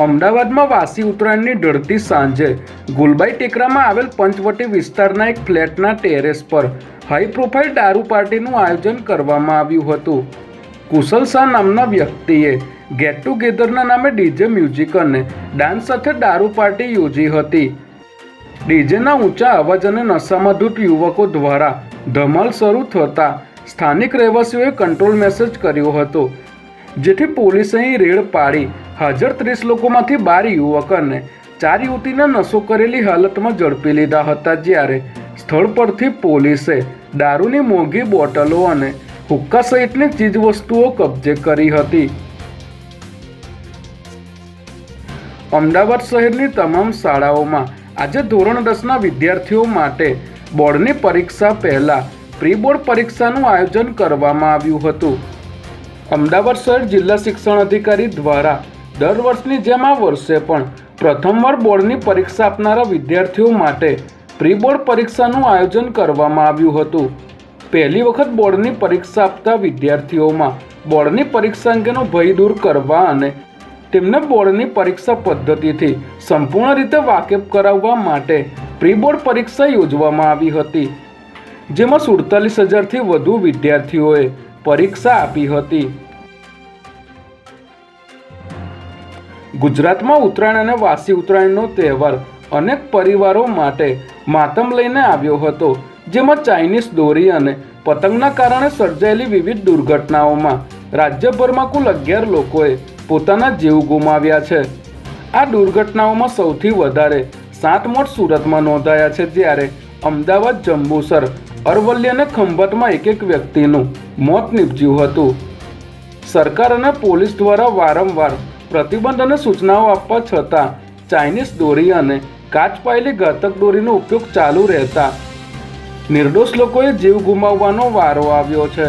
અમદાવાદમાં વાસી ઉત્તરાયણની ઢળતી સાંજે ગુલબાઈ ટેકરામાં આવેલ પંચવટી વિસ્તારના એક ફ્લેટના ટેરેસ પર હાઈ પ્રોફાઇલ દારૂ પાર્ટીનું આયોજન કરવામાં આવ્યું હતું. કુશલ શાહ નામના વ્યક્તિએ ગેટ ટુગેધરના નામે ડીજે મ્યુઝિક અને ડાન્સ સાથે દારૂ પાર્ટી યોજી હતી. ડીજેના ઊંચા અવાજ અને નશામાં ધૂત યુવકો દ્વારા ધમાલ શરૂ થતાં સ્થાનિક રહેવાસીઓએ કંટ્રોલ મેસેજ કર્યો હતો, જેથી પોલીસે અહીં રેડ પાડી હાજર 30 લોકોમાંથી 12 યુવક અને 4 યુવતીને નશો કરેલી હાલતમાં ઝડપી લીધા હતા. જ્યારે સ્થળ પરથી પોલીસે દારૂની મોંઘી બોટલો અને હુક્કા સહિતની ચીજવસ્તુઓ કબજે કરી હતી. અમદાવાદ શહેરની તમામ શાળાઓમાં આજે ધોરણ 10ના વિદ્યાર્થીઓ માટે બોર્ડની પરીક્ષા પહેલાં પ્રી બોર્ડ પરીક્ષાનું આયોજન કરવામાં આવ્યું હતું. અમદાવાદ શહેર જિલ્લા શિક્ષણ અધિકારી દ્વારા દર વર્ષની જેમ આ વર્ષે પણ પ્રથમવાર બોર્ડની પરીક્ષા આપનારા વિદ્યાર્થીઓ માટે પ્રી બોર્ડ પરીક્ષાનું આયોજન કરવામાં આવ્યું હતું. પહેલી વખત બોર્ડની પરીક્ષા આપતા વિદ્યાર્થીઓમાં બોર્ડની પરીક્ષા અંગેનો ભય દૂર કરવા અને તેમને બોર્ડની પરીક્ષા પદ્ધતિથી સંપૂર્ણ રીતે વાકેફ કરાવવા માટે પ્રી બોર્ડ પરીક્ષા યોજવામાં આવી હતી, જેમાં 47,000થી વધુ વિદ્યાર્થીઓએ પરીક્ષા આપી હતી. ગુજરાતમાં ઉત્તરાયણ અને વાસી ઉત્તરાયણનો તહેવાર અનેક પરિવારો માટે માતમ લઈને આવ્યો હતો, જેમાં ચાઇનીઝ દોરી અને પતંગના કારણે સર્જાયેલી વિવિધ દુર્ઘટનાઓમાં રાજ્યભરમાં કુલ 11 લોકોએ પોતાના જીવ ગુમાવ્યા છે. આ દુર્ઘટનાઓમાં સૌથી વધારે 7 મોત સુરતમાં નોંધાયા છે, જ્યારે અમદાવાદ, જંબુસર, અરવલ્લી અને ખંભાતમાં એક વ્યક્તિનું મોત નીપજ્યું હતું. સરકાર અને પોલીસ દ્વારા વારંવાર પ્રતિબંધ અને સૂચનાઓ આપવા છતાં ચાઇનીઝ દોરી અને કાચ પાયેલી ઘાતક દોરીનો ઉપયોગ ચાલુ રહેતા નિર્દોષ લોકોએ જીવ ગુમાવવાનો વારો આવ્યો છે.